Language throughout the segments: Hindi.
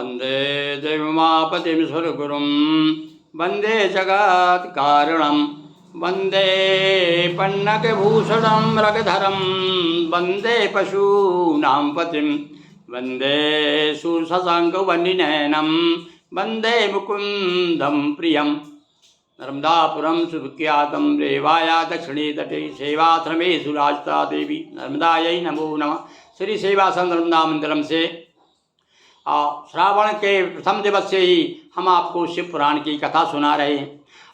वंदे देवमापतिं सुरगुरुं वंदे जगत्कारणं वंदे पन्नगभूषणं मृगधरं वंदे पशूनां पतिं वंदे सुशशाङ्कवन्निनयनं वंदे मुकुन्दं प्रियं। नर्मदापुरं सुविख्यातं रेवाया दक्षिणे तटे सेवाश्रमे सुराजिता देवी नर्मदायै नमो नमः। श्री सेवाश्रम नर्मदा मंदिरम से श्रावण के प्रथम दिवस से ही हम आपको शिव पुराण की कथा सुना रहे हैं।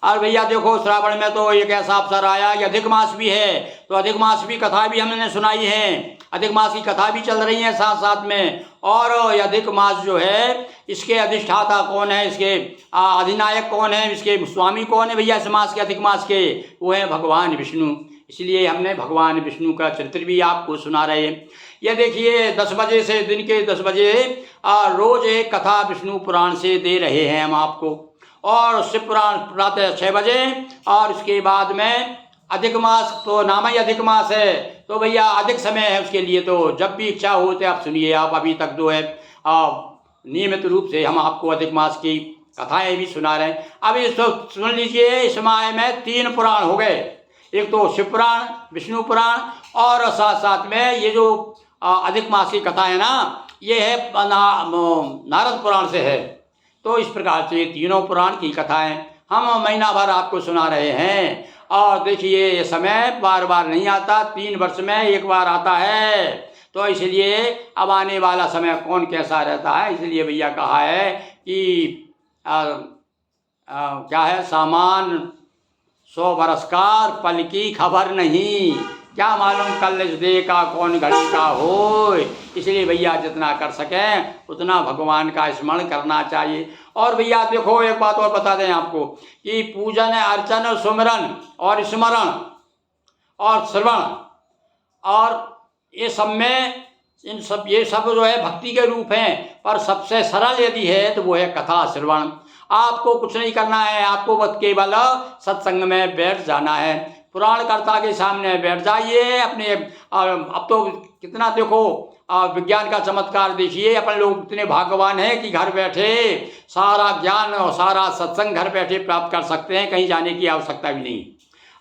और भैया देखो, श्रावण में तो एक ऐसा अवसर आया कि अधिक मास भी है, तो अधिक मास भी कथा भी हमने सुनाई है, अधिक मास की कथा भी चल रही है साथ साथ में। और अधिक मास जो है, इसके अधिष्ठाता कौन है, इसके अधिनायक कौन है, इसके स्वामी कौन है भैया इस मास के, अधिक मास के? वो है भगवान विष्णु। इसलिए हमने भगवान विष्णु का चरित्र भी आपको सुना रहे हैं। ये देखिए 10 बजे से, दिन के 10 बजे रोज एक कथा विष्णु पुराण से दे रहे हैं हम आपको, और शिव पुराण प्रातः 6 बजे। और उसके बाद में अधिक मास तो नाम ही अधिक मास है, तो भैया अधिक समय है उसके लिए, तो जब भी इच्छा हो तो आप सुनिए। आप अभी तक जो है नियमित रूप से हम आपको अधिक मास की कथाएं भी सुना रहे हैं। अभी इसको सुन लीजिए। इस माह में 3 पुराण हो गए, एक तो शिव पुराण, विष्णु पुराण, और साथ साथ में ये जो अधिक मास की कथा है ना, ये है नारद पुराण से है। तो इस प्रकार से तीनों पुराण की कथाएं हम महीना भर आपको सुना रहे हैं। और देखिए ये समय बार बार नहीं आता, 3 वर्ष में एक बार आता है, तो इसलिए अब आने वाला समय कौन कैसा रहता है, इसलिए भैया कहा है कि क्या है, सामान 100 बरस का पल की खबर नहीं, क्या मालूम कल इस देह का कौन घड़ी का हो। इसलिए भैया जितना कर सकें उतना भगवान का स्मरण करना चाहिए। और भैया देखो एक बात और बता दें आपको कि पूजन अर्चन सुमिरन और स्मरण और श्रवण और ये सब में ये सब जो है भक्ति के रूप हैं, पर सबसे सरल यदि है तो वो है कथा श्रवण। आपको कुछ नहीं करना है, आपको बस केवल सत्संग में बैठ जाना है, पुराणकर्ता के सामने बैठ जाइए अपने। अब तो कितना देखो विज्ञान का चमत्कार देखिए, अपन लोग इतने भाग्यवान हैं कि घर बैठे सारा ज्ञान और सारा सत्संग घर बैठे प्राप्त कर सकते हैं, कहीं जाने की आवश्यकता भी नहीं।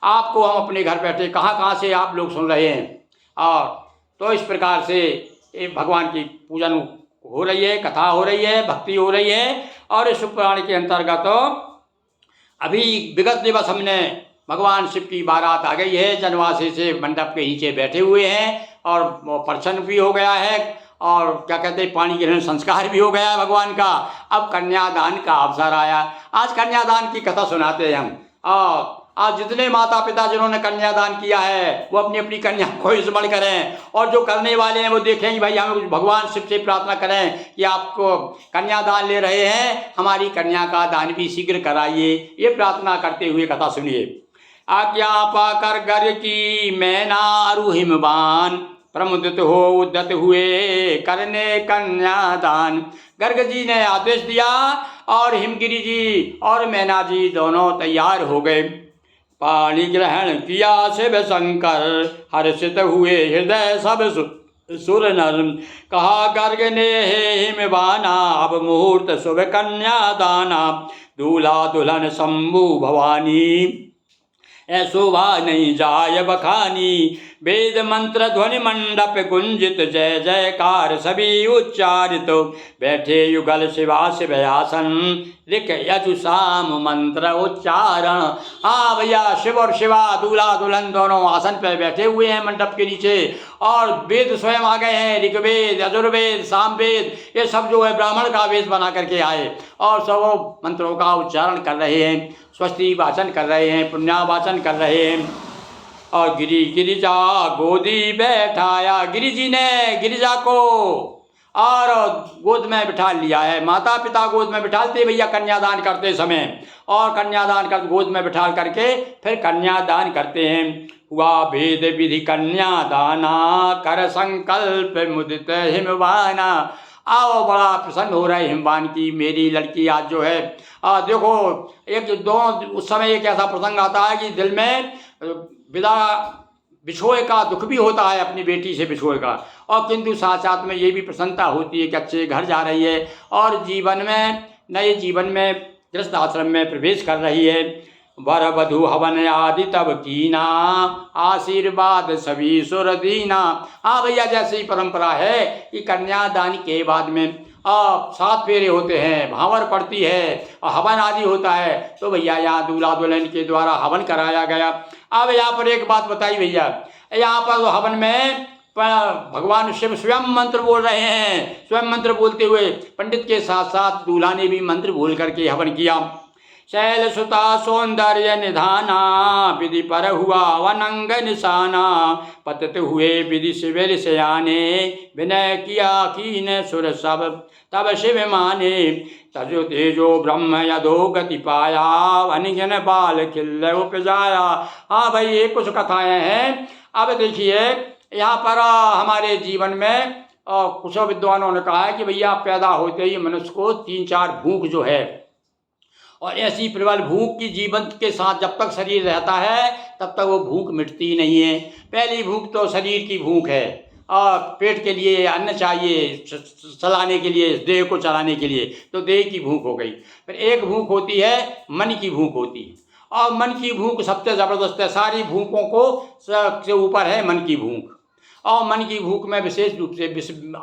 आपको हम अपने घर बैठे कहाँ से आप लोग सुन रहे हैं। और तो इस प्रकार से भगवान की पूजन हो रही है, कथा हो रही है, भक्ति हो रही है। और इस पुराण के अंतर्गत अभी विगत दिवस हमने भगवान शिव की बारात आ गई है, जनवासी से मंडप के नीचे बैठे हुए हैं, और प्रसन्न भी हो गया है, और क्या कहते हैं पानी ग्रहण संस्कार भी हो गया है भगवान का। अब कन्यादान का अवसर आया, आज कन्यादान की कथा सुनाते हैं हम। आज जितने माता पिता जिन्होंने कन्यादान किया है वो अपनी अपनी कन्या को स्मरण करें, और जो करने वाले हैं वो देखें कि भाई हम भगवान शिव से प्रार्थना करें कि आपको कन्यादान ले रहे हैं, हमारी कन्या का दान भी शीघ्र कराइए, ये प्रार्थना करते हुए कथा सुनिए। आज्ञा पाकर गर की मैना अरु हिमवान प्रमुदित हो उद्यत हुए करने कन्यादान। गर्ग जी ने आदेश दिया और हिमगिरी जी और मैना जी दोनों तैयार हो गए। पाणी ग्रहण किया शिव शंकर हर्षित हुए हृदय सब सुर नर। कहा गर्ग ने हे हिमवाना अब मुहूर्त शुभ कन्यादाना। दूल्हा दुल्हन शंभु भवानी शोभा नहीं जाय बखानी। वेद मंत्र ध्वनि मंडप गुंजित जय जयकार सभी उच्चारित। बैठे युगल शिवा शिव आसन ऋक यजु साम मंत्र उच्चारण। हाँ भैया, शिव और शिवा दूल्हा दुल्हन दोनों आसन पर बैठे हुए हैं मंडप के नीचे, और वेद स्वयं आ गए हैं, ऋग्वेद यजुर्वेद सामवेद ये सब जो है ब्राह्मण का वेश बना करके आए, और सब मंत्रों का उच्चारण कर रहे हैं, स्वस्ति वाचन कर रहे हैं, पुण्या वाचन कर रहे हैं। और गिरिजा गोदी बैठाया, गिरि जी ने गिरिजा को और गोद में बिठा लिया है। माता पिता गोद में बिठालते भैया कन्यादान करते समय, और कन्यादान कर गोद में बिठा करके फिर कन्यादान करते हैं। हुआ भेद विधि कन्यादाना कर संकल्प मुदित हिमवाना। आओ बड़ा प्रसन्न हो रहा है हिमवान की, मेरी लड़की आज जो है देखो एक दो उस समय एक ऐसा प्रसंग आता है कि दिल में विदा बिछोए का दुख भी होता है, अपनी बेटी से बिछोए का, और किंतु साथ साथ में ये भी प्रसन्नता होती है कि अच्छे घर जा रही है और जीवन में, नए जीवन में गृहस्थ आश्रम में प्रवेश कर रही है। वर वधु हवन आदि तब कीना, आशीर्वाद सभी सुर दीना। हाँ भैया, जैसे ही परंपरा है कि कन्यादान के बाद में 7 फेरे होते हैं, भांवर पड़ती है और हवन आदि होता है, तो भैया यहाँ दूल्हा दुल्हन के द्वारा हवन कराया गया। अब यहाँ पर एक बात बताई भैया, यहाँ पर तो हवन में भगवान शिव स्वयं मंत्र बोल रहे हैं। स्वयं मंत्र बोलते हुए पंडित के साथ साथ दूल्हा ने भी मंत्र बोल करके हवन किया। शैल सुता सौंदर्य निधाना, विधि पर हुआ वनंग निशाना, पतित हुए विधि शिविर से आने, विनय किया कीन सुर सब तब शिव माने, तजो तेजो ब्रह्म यदो गति पाया, वनिजन बाल खिल उपजाया। हाँ भाई, ये कुछ कथाएं हैं। अब देखिए यहाँ पर हमारे जीवन में कुछ विद्वानों ने कहा है कि भैया पैदा होते ही मनुष्य को 3-4 भूख जो है, और ऐसी प्रबल भूख की जीवन के साथ जब तक शरीर रहता है तब तक वो भूख मिटती नहीं है। पहली भूख तो शरीर की भूख है, पेट के लिए अन्न चाहिए, चलाने के लिए, देह को चलाने के लिए, तो देह की भूख हो गई। फिर एक भूख होती है मन की भूख होती है, और मन की भूख सबसे ज़बरदस्त है, सारी भूखों को से ऊपर है मन की भूख। और मन की भूख में विशेष रूप से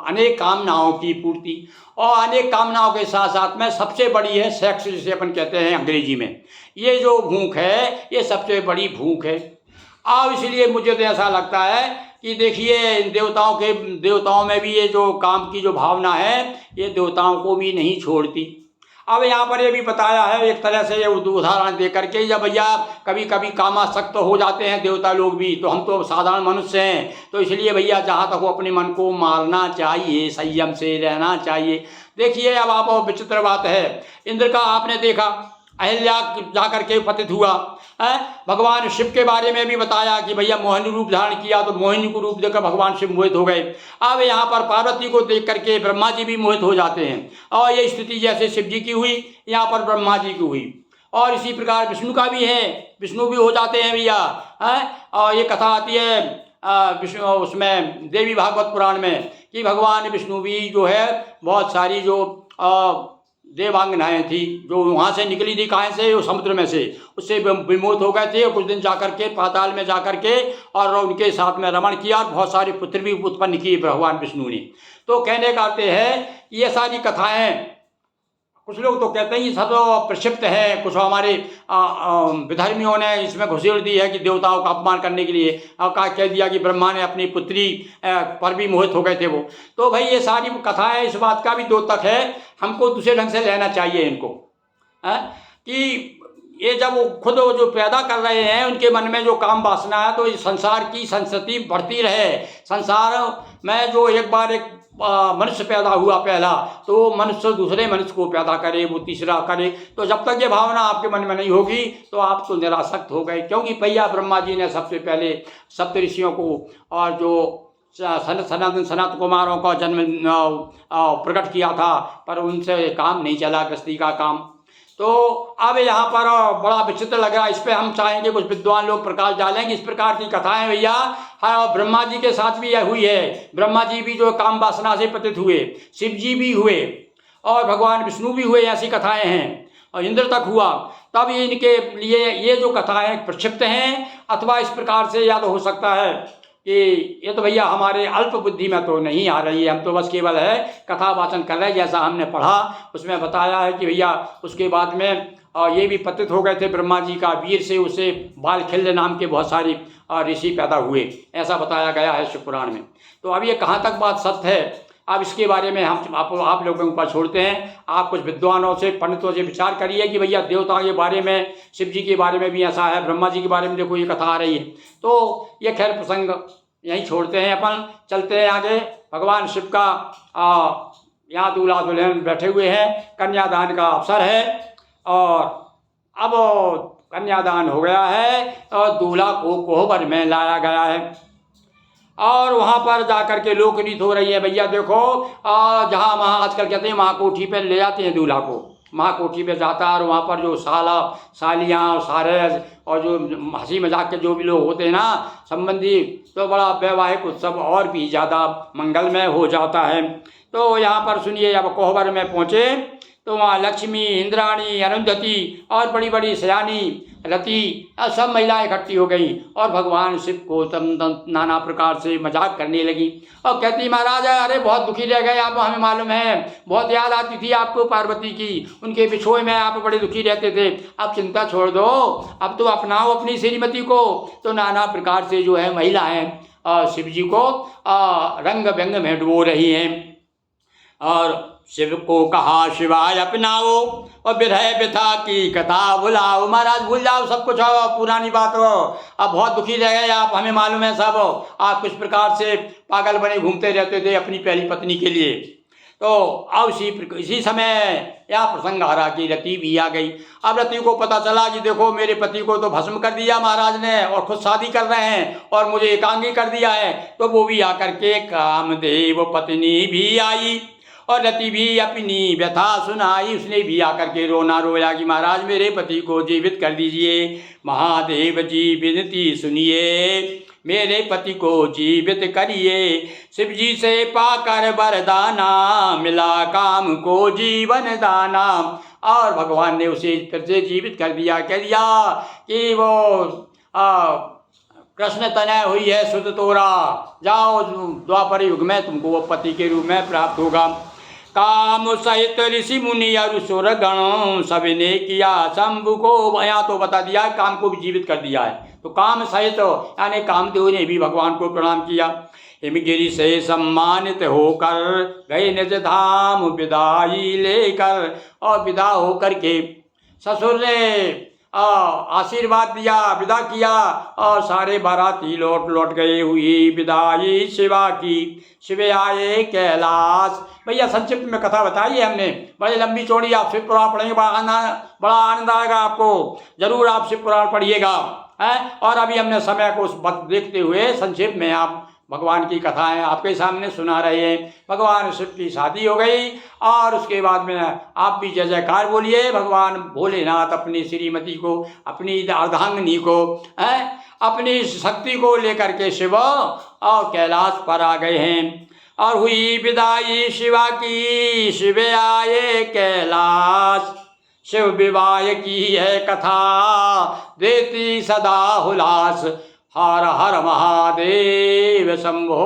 अनेक कामनाओं की पूर्ति, और अनेक कामनाओं के साथ साथ में सबसे बड़ी है सेक्स, जिसे अपन कहते हैं अंग्रेजी में। ये जो भूख है ये सबसे बड़ी भूख है। और इसलिए मुझे तो ऐसा लगता है कि देखिए देवताओं में भी ये जो काम की जो भावना है ये देवताओं को भी नहीं छोड़ती। अब यहाँ पर ये भी बताया है एक तरह से ये उदाहरण दे करके, जब भैया कभी कभी कामासक्त हो जाते हैं देवता लोग भी, तो हम तो साधारण मनुष्य हैं, तो इसलिए भैया जहाँ तक वो अपने मन को मारना चाहिए, संयम से रहना चाहिए। देखिए अब आप विचित्र बात है, इंद्र का आपने देखा, अहिल्या जा करके पतित हुआ है। भगवान शिव के बारे में भी बताया कि भैया मोहिनी रूप धारण किया, तो मोहिनी को रूप देकर भगवान शिव मोहित हो गए। अब यहाँ पर पार्वती को देख करके ब्रह्मा जी भी मोहित हो जाते हैं, और ये स्थिति जैसे शिव जी की हुई यहाँ पर ब्रह्मा जी की हुई, और इसी प्रकार विष्णु का भी है, विष्णु भी हो जाते हैं भैया है। और ये कथा आती है विष्णु उसमें देवी भागवत पुराण में कि भगवान विष्णु भी जो है बहुत सारी जो देवांगनाएं थी जो वहाँ से निकली थी, कहाँ से, वो समुद्र में से, उससे विमोहित हो गए थे। और कुछ दिन जाकर के पाताल में जाकर के और उनके साथ में रमण किया, और बहुत सारे पुत्र भी उत्पन्न किए भगवान विष्णु ने। तो कहने का अर्थ है ये सारी कथाएं, कुछ लोग तो कहते हैं ये सब प्रक्षिप्त है, कुछ हमारे विधर्मियों ने इसमें घुसेड़ दी है कि देवताओं का अपमान करने के लिए, और कह दिया कि ब्रह्मा ने अपनी पुत्री पर भी मोहित हो गए थे वो। तो भाई ये सारी कथाएं इस बात का भी द्योतक है, हमको दूसरे ढंग से लेना चाहिए इनको कि ये जब वो खुद जो पैदा कर रहे हैं उनके मन में जो काम वासना है, तो इस संसार की संस्कृति बढ़ती रहे। संसार में जो एक बार एक मनुष्य पैदा हुआ पहला, तो मनुष्य दूसरे मनुष्य को पैदा करे, वो तीसरा करे। तो जब तक ये भावना आपके मन में नहीं होगी तो आप तो निरासक्त हो गए, क्योंकि भैया ब्रह्मा जी ने सबसे पहले सप्त ऋषियों को और जो सनत कुमारों का जन्म प्रकट किया था, पर उनसे काम नहीं चला गृहस्थी का काम। तो अब यहाँ पर बड़ा विचित्र लग रहा है, इस पर हम चाहेंगे कुछ विद्वान लोग प्रकाश डालेंगे। इस प्रकार की कथाएं भैया हाँ ब्रह्मा जी के साथ भी यह हुई है। ब्रह्मा जी भी जो काम वासना से पतित हुए, शिव जी भी हुए और भगवान विष्णु भी हुए, ऐसी कथाएं हैं, और इंद्र तक हुआ। तब इनके लिए ये जो कथाएं प्रक्षिप्त हैं, अथवा इस प्रकार से या तो हो सकता है कि ये तो भैया हमारे अल्प बुद्धि में तो नहीं आ रही है, हम तो बस केवल है कथा वाचन कर रहे हैं। जैसा हमने पढ़ा उसमें बताया है कि भैया उसके बाद में ये भी पतित हो गए थे ब्रह्मा जी का वीर से, उसे बालखिल्य नाम के बहुत सारी ऋषि पैदा हुए, ऐसा बताया गया है शिव पुराण में। तो अब ये कहाँ तक बात सत्य है, अब इसके बारे में हम आप लोगों के ऊपर छोड़ते हैं। आप कुछ विद्वानों से, पंडितों से विचार करिए कि भैया देवता के बारे में, शिव जी के बारे में भी ऐसा है, ब्रह्मा जी के बारे में देखो ये कथा आ रही है। तो ये खैर प्रसंग यहीं छोड़ते हैं, अपन चलते हैं आगे। भगवान शिव का यहाँ दूल्हा दुल्हन बैठे हुए हैं, कन्यादान का अवसर है, और अब कन्यादान हो गया है और दूल्हा को कोहबर में लाया गया है, और वहाँ पर जाकर के लोक रीत हो रही है। भैया देखो जहाँ वहाँ आजकल कहते हैं वहाँ कोठी पे ले जाते हैं दूल्हा को, महाकोठी में जाता और वहाँ पर जो साला सालियाँ और सारस और जो हंसी मजाक के जो भी लोग होते हैं ना संबंधी, तो बड़ा वैवाहिक उत्सव और भी ज़्यादा मंगलमय हो जाता है। तो यहाँ पर सुनिए, अब कोहबर में पहुँचे तो वहाँ लक्ष्मी, इंद्राणी, अरुंधति और बड़ी बड़ी सयानी, रति सब महिलाएं इकट्ठी हो गई और भगवान शिव को नाना प्रकार से मजाक करने लगी और कहती, महाराज अरे बहुत दुखी रह गए आप, हमें मालूम है, बहुत याद आती थी आपको पार्वती की, उनके बिछोए में आप बड़े दुखी रहते थे, अब चिंता छोड़ दो, अब तो अपनाओ अपनी श्रीमती को। तो नाना प्रकार से जो है महिलाएं शिव जी को रंग व्यंग में डुबो रही हैं और शिव को कहा शिवाय अपनाओ और विरह व्यथा की कथा भुलाओ। महाराज भूल जाओ सब कुछ, पुरानी बात हो, अब बहुत दुखी रह गए आप, हमें मालूम है सब, आप किस प्रकार से पागल बने घूमते रहते थे अपनी पहली पत्नी के लिए। तो अब इसी समय यह प्रसंग आ रहा कि रति भी आ गई। अब रति को पता चला कि देखो मेरे पति को तो भस्म कर दिया महाराज ने और खुद शादी कर रहे हैं और मुझे एकांगी कर दिया है। तो वो भी आकर के कामदेव पत्नी भी आई और रति भी अपनी व्यथा सुनाई, उसने भी आकर के रोना रोया कि महाराज मेरे पति को जीवित कर दीजिए, महादेव जी विनती सुनिए, मेरे पति को जीवित करिए। शिव जी से पाकर वरदाना, मिला काम को जीवन दाना। और भगवान ने उसे फिर से जीवित कर दिया, कह दिया कि वो कृष्ण तनय हुई है सुत तोरा, जाओ द्वापर युग में तुमको वो पति के रूप में प्राप्त होगा। काम सहित ऋषि मुनि और सुर गण सबने किया शंभु को, यहाँ तो बता दिया काम को भी जीवित कर दिया है। तो काम सहित यानी कामदेव ने भी भगवान को प्रणाम किया। हिमगिरी से सम्मानित होकर गए निज धाम विदाई लेकर, और विदा होकर के ससुर ने आशीर्वाद दिया, विदा किया और सारे बाराती लौट गए। हुई विदाई शिवा की, शिव आए कैलाश। भैया संक्षिप्त में कथा बताई है हमने, बड़ी लंबी चौड़ी, आप शिव पुराण पढ़ेंगे बड़ा आनंद आएगा आपको, जरूर आप शिव पुराण पढ़िएगा है। और अभी हमने समय को देखते हुए संक्षेप में आप भगवान की कथाएं आपके सामने सुना रहे हैं। भगवान शिव की शादी हो गई और उसके बाद में आप भी जय जयकार बोलिए। भगवान भोलेनाथ अपनी श्रीमती को, अपनी अर्धांगिनी को, अपनी शक्ति को लेकर के शिव और कैलाश पर आ गए हैं। और हुई विदाई शिवा की, शिव आए कैलाश। शिव विवाह की है कथा, देती सदा हुलास। हर हर महादेव शंभो।